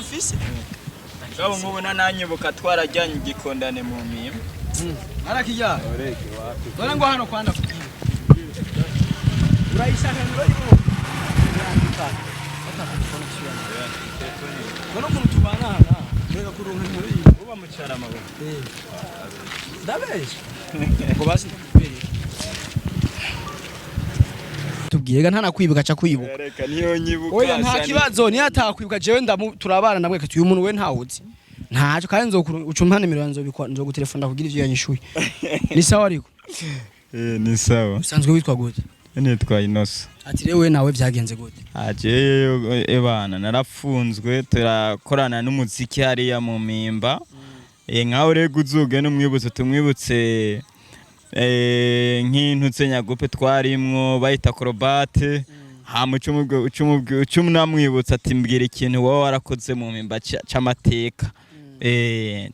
ufise ngabo nkubona nanyibuka twarajyanye igikondane mu mima arakijya orege wapi dore ngo hano kwanda kugira urayishaka ngo yo Kono kumutubana hana mbega kuronka muri uba mucara amaboko ndabeje ngo basi tubwirega ntana kwibuka ca kwibuka reka niyo nyibuka oya nta kibazo ni atakwibuka jewe turabana namwe kati uyu muntu we ntawuzi ntaco kandi nzokurumpane nimero nzogutelefona kugira ivyo yanyishuye ni sawa ariko ni sawa usanzwe witwa gute nitwa Inosa ati rewe nawe vyagenze gute aje ebana narafunzwe turakorana n'umuziki hariya mu mimba nkaho rego uzuge n'umwibutse tumwibutse nk'intutse nyagupe twarimwo bayita acrobate ucumu namwibutse ati mbwira ikintu wowe warakoze mu mimba c'amateka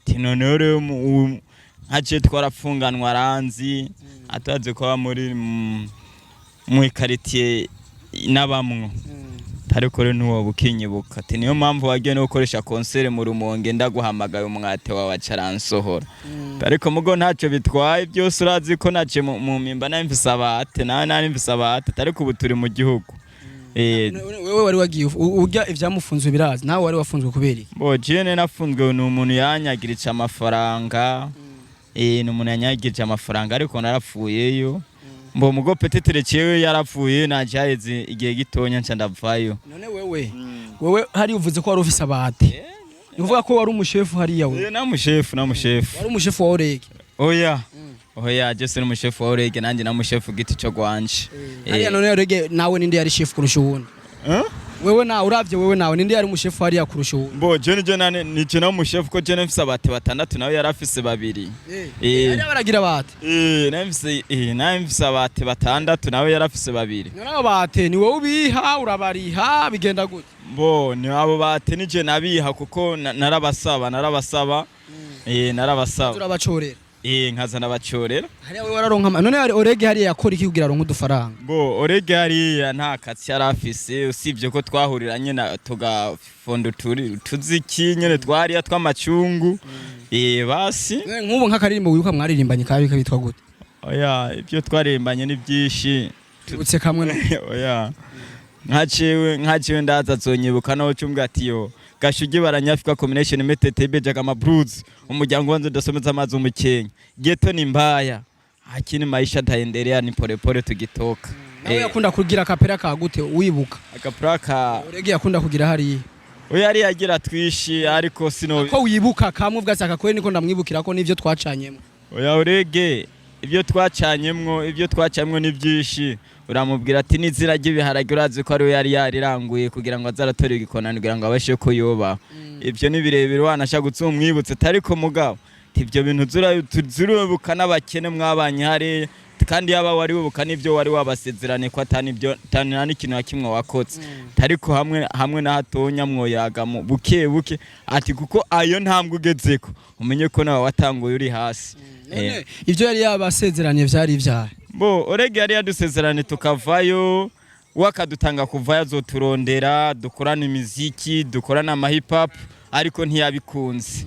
tinoneho rero haje twarafunganwa aranzi ataze kuba muri mu quartier nabamwo ariko rero nuwo bukinyibuka ati niyo mpamvu wagiye no gukoresha concert mu Rumonge ndaguhamagaye umwate wawe acaransohora ariko mugo ntaco bitwaye byose urazi ko nace mu mimba namfise abate nari mfise abate ariko ubu turi mu gihugu wewe wari wagiye urya ivyamufunzwe birazi nawe wari wafunzwe kubera iki bo jene nafunzwe n'umuntu yanyagirije amafaranga n'umuntu yanyagirije amafaranga ariko narapfuyeyo mbo mugo petetere cewe yarapfuye najaheze igihe gitonya nca ndavayo none wewe hari uvuze ko wari ufise abate uvuga ko wari umushefu hariya we na mushefu wari umushefu wa Orege oya jese n'umushefu wa Orege nanjye na mushefu giti cyo gwanje hariya none Orege nawe ninde yari chef kurusha uwundi wewe na uravye wewe nawe ninde yari umushefu hariya kurusha uwundi mbo je nane nice na umushefu ko je nafise abate batandatu nawe yarafise babiri hariya baragira abate nafise abate batandatu nawe yarafise babiri none abo bate ni wowe ubiha urabariha bigenda gute bo ni abo bate nije nabiha kuko narabasaba turabacorera nkazana bacorera hariya wewe wararonka none Orege hariya yakora iki kugira aronka udufaranga bo Orege hariya nta katsi yarafise usibye ko twahuriranye na tugafondo tuziki nyene twariya tw'amacungu basi nk'ubu nk'akaririmbo wibuka mwaririmbanye kabi kabitwa gute oya ibyo twaririmbanye ni byinshi tubutse kamwe oya nkaciwe ndaza zonyibuka naho cumbwa ati yo gashugi baranyafika combination metete jaga mabruzi umuryango wanze ndasomeza amazi umukenya geto ni mbaya hakini maisha taendelea ni pole tugitoka nawe yakunda kugira kapera ka gute wibuka akapraka Orege yakunda kugira hari oya ari yagira twishi ariko sino ko wibuka kamwe bwasaka ko niko ndamwibukira ko nivyo twacanyemo oya Orege ibyo twacanyemwo ni byinshi uramubwira ati nizira ry'ibiharage urazi ko ari yari yariranguye kugira ngo azaratora igikonano kugira ngo abashe ko yoba ibyo ni birebire wanasha gutsumwibutse ariko mugabo ibyo bintu tuzurubuka n'abakene mwabanye hariya kandi yaba wari wibuka n'ibyo wari wabasezerane ko atana n'ikintu kimwe wakotse ariko hamwe na hatonya mwoyaga mu buke ati kuko ayo ntambwe ugezeko umenye ko nawe watanguye uri hasi ivyo yari yabasezeranye vyari ivyaha bo Orege yari yadusezerane tukavayo wakadutanga kuvayo azoturondera dukorana imiziki dukorana ama hip hop ariko ntiyabikunze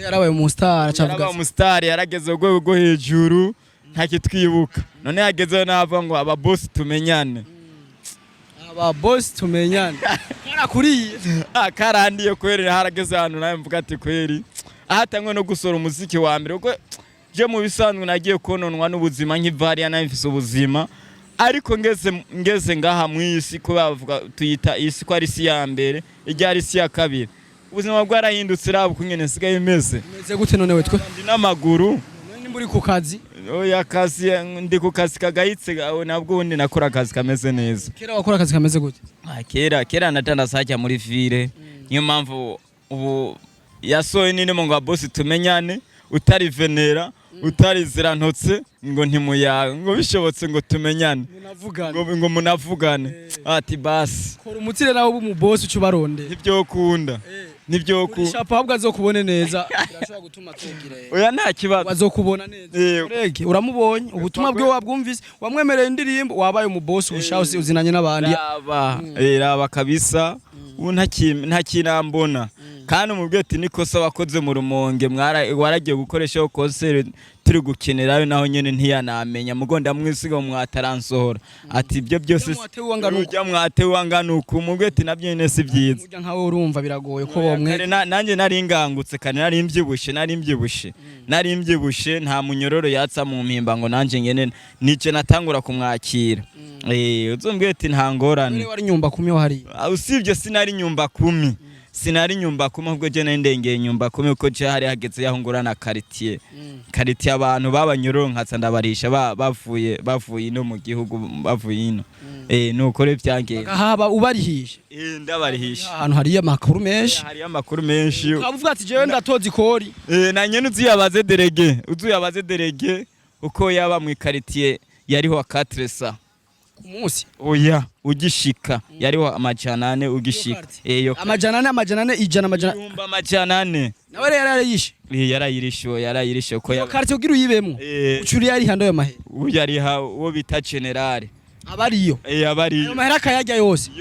yarabaye umustar acavuga umustar yarageze urwego rwo hejuru ntakitwibuka none yagezeho nava ngo aba boss tumenyane karakuriye karandiye kweri harageze ahantu nawe mvuga ati kweri ahatangwe no gusora umuziki wa mbere uko je mu bisanzwe nagiye kononwa n'ubuzima nk'ivariya nayo mfise ubuzima ariko ngeze ngaha mwisi ko bavuga tuyita isi ko ari isi ya mbere ijya isi ya kabiri ubuzima bwarahindutse rabo kunyene sigaye imeze gute none wetwe ndi n'amaguru none muri ku kazi oya kazi ndi ku kazi kagayitse nabwo undi nakora akazi kameze neza kera wakora akazi kameze gute kera natanda sajya muri ville niyo mpamvu ubu yasoye nini mu ngo boss tumenyane utari venera utari zirantotse ngo ntimuyaga ngo bishobotse ngo tumenyane ngo munavugane ati basi kora umutsire nawo mu boss ucubaronde ibyo kunda nivyo ku shapa ahubwo azokubone neza birashobora gutuma tugira oya nta kibazo azokubona neza urege uramubonye ubutumwa bwe wabwumvise wamwemereye indirimbo wabaye umuboss ubushaho uzinanye n'abandi raba kabisa nta kinambona kandi umubwiye ati nikosa wakoze mu Rumonge waragiye gukoresha concert turi gukenerayo naho nyene ntiyanamenya mugonda mwisiga mwataransohora ati ibyo byose ujya mwatewanganuka umubwiye ati nabyo nyene si byiza ujya nkawe urumva biragoye ko bomwe nanjye nari ngangutse kandi nari mbyibushe nta munyororo yatsa mu mpimba ngo nanjye nyene nice natangura kumwakira uzombwiye ati nta ngorane wari nyumba kumi hari usibye sinari nyumba kumi ahubwo je nendengeye nyumba kumi uko je hari hageze yaho ngurana quartier abantu babanyororo nkatsa ndabarisha bavuye no mu gihugu bavuye ino nuko re byangiye haba ubarihisha ndabarihisha ahantu hari amakuru menshi ukavuga ati jewe ndatoza ikori nanye uzuyabaze derege uko yaba mu quartier yariho 400 ku munsi oya ugishika yariho amajana 4 ugishika amajana 4 nawe rero yarayirishe ko ya quartier ugira uyibemo ucuri yari hando yo mahera uyariha uwo bita general abariyo abariyo mahera kayajya yose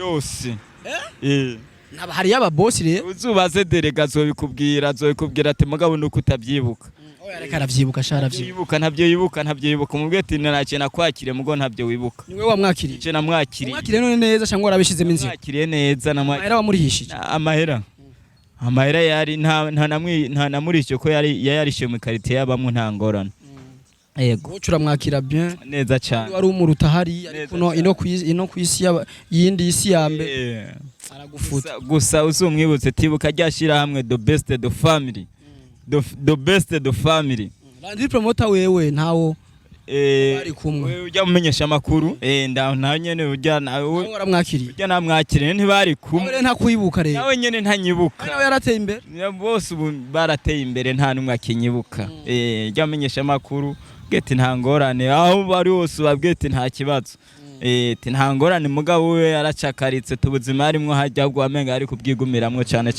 hari yaba boss rero uzubaze derega azobikubwira ati mugabo nuko utabyibuka reka aravyibuka sharavyibuka ntabyo yibuka mubwiye ati narakena kwakire mugo ntabyo wibuka niwe wamwakiriye je namwakiriye none neza cyangwa warabishizemo inzira mwakiriye neza amahera wamurihishije amahera yari nta namurishe ko yarishe mu quartier yabamwe nta ngorane yego ucura mwakira bien neza cyane wari umuruta hari ariko ino kwisi yindi isi yambe aragufuta gusa uzumwibutse tibuka ryashira hamwe the best the family the family Landry promoter wewe ntawo bari kumwe wewe ujya mumenyesha makuru nta nyene ujya nawe waramwakiriye ujya namwakiriye ntibari kumwe nawe nta kuyibuka rero nawe nyene ntanyibuka nawe yarateye imbere bose ubu barateye imbere nta numwe akinyibuka ujya mumenyesha makuru gete nta ngorane aho bari hose babwete nta kibazo nta ngorane mugabo we yaracakaritse tubuzima arimwo hajya bwo amenga ari kubwigumiramwe cyane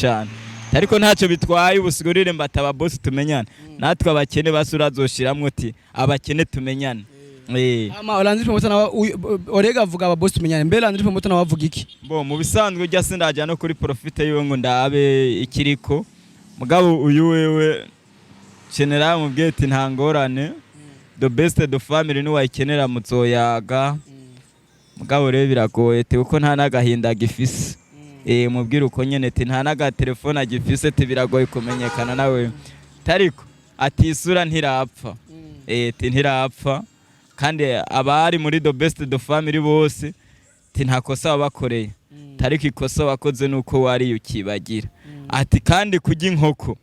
ariko ntacyo bitwaye ubusigurire mbataba boss tumenyana natwe abakene basura zoshiramwe ati abakene tumenyana Landry promoter na orega avuga aba boss tumenyana mbere Landry promoter na wavuga iki mu bisanzwe ujya sindaje no kuri profite yiwe ngo ndabe ikiriko mugabo uyu wewe general mu bwete nta ngorane the best the family ni wayikenera muzoyaga mugabo rero biragoye te uko nta nagahinda gifise mubwira uko nyene te nta naga telefone agifise te biragoye kumenyekana nawe tariko ati isura ntirapfa te ntirapfa kandi abari muri the best the family bose te nta kosa bakoreye tariko ikosa wakoze nuko wari ukibagira ati kandi kujya inkoko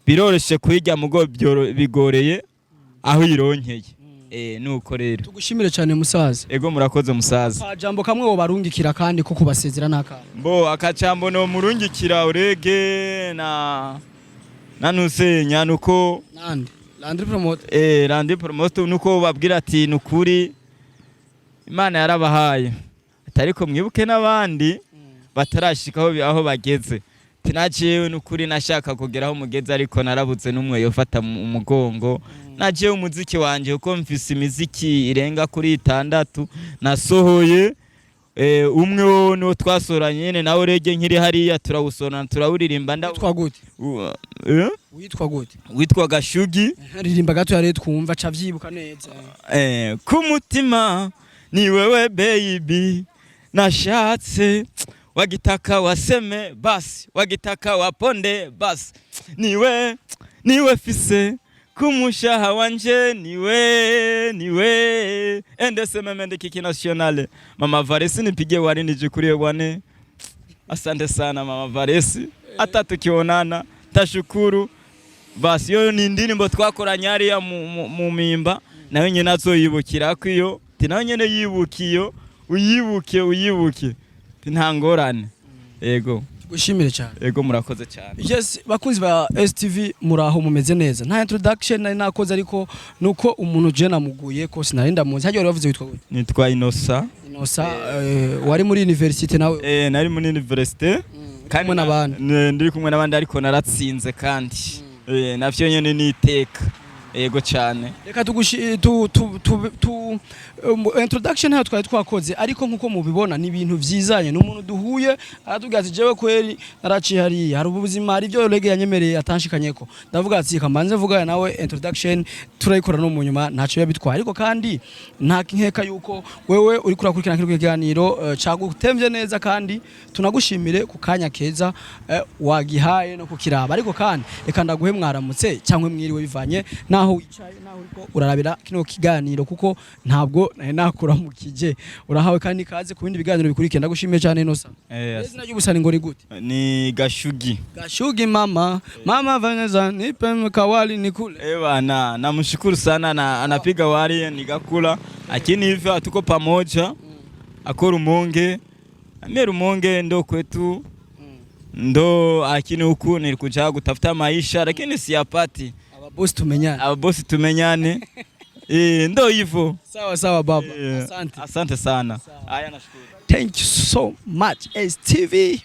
biroroshe kuyijya mugo bigoreye aho ironkeye nuko rero tugushimire cyane musaza ego murakoze musaza akajambo kamwe wo barungikira kandi ko kubasezera nakana akajambo no murungikira urege nanuse nuko Landry promoter Landry promoter nuko babwira ati nukuri Imana yarabahaye atariko mwibuke n'abandi batarashikaho aho bageze tinaciyewe nukuri nashaka kugeraho mugeze ariko narabuze numwe yofata umugongo naje umuziki wanje uko mfise imiziki irenga kuri 6 nasohoye umwe wo no twasoranye nyene nawe rege nkiri hariya turawusona turawuririmba witwa gute witwa Gashugi ririmba gato yare twumva ca vyibuka neza kumutima ni wewe baby nashatse wagitaka waseme basi wagitaka waponde basi niwe fise kumushaha wanje niwe endese memende kiki nationale mama Varesi nipige wari nijikurie bwane asante sana mama Varesi hata tukionana tashukuru basi yo ni indirimbo twakoranye ari ya mu mimba nawe nyene azoyibukira kwiyo tinawe nyene yibukiyo uyibuke nta ngorane ego gushimire cyane ego murakoze cyane yes bakunzi ba STV muraho mumeze neza nta introduction nari nakoze ariko nuko umuntu je namuguye ko sinarinda muzi haje bavuze witwa gute nitwa Inosa wari muri university nawe nari muri university kumwe n'abandi. Ndi kumwe n'abandi ariko naratsinze kandi navyo nyene niteka yego cyane. Reka introduction hayo twari twakoze ariko nkuko mubibona ni ibintu vyizanye n'umuntu duhuye aratubwira ati jewe kweri naraciye hari ubuzima hari byo Rege yanyemereye atanshikanyeko ndavuga ati kamanze vuga nawe introduction turayikora no mu nyuma ntaco yabitwaye ariko kandi nta nkeka yuko wewe uri kurakurikirana kino kiganiro cagutemvye neza kandi tunagushimire ku kanya keza wagihaye no kukiraba ariko kandi reka ndaguhe mwaramutse cyangwa mwiriwe bivanye naho wicaye naho uriko urarabira kino kiganiro kuko ntabwo nakuramukije urahawe kandi kaze ku bindi biganiro bikurikira ndagushimiye cyane Inosa. Izina ry'ubusani ngo ni gute? Ni Gashugi. Gashugi mama Vanessa nipe kawali nikule. Bana namshukuru sana anapiga wali nikakula lakini hivyo tuko pamoja ako Rumonge ame Rumonge ndo kwetu ndo akini huku nilikuja kutafuta maisha lakini siyapati. Ababosi tumenyane ndo hivyo. Sawa baba. Asante sana. Haya nashukuru. Thank you so much STV.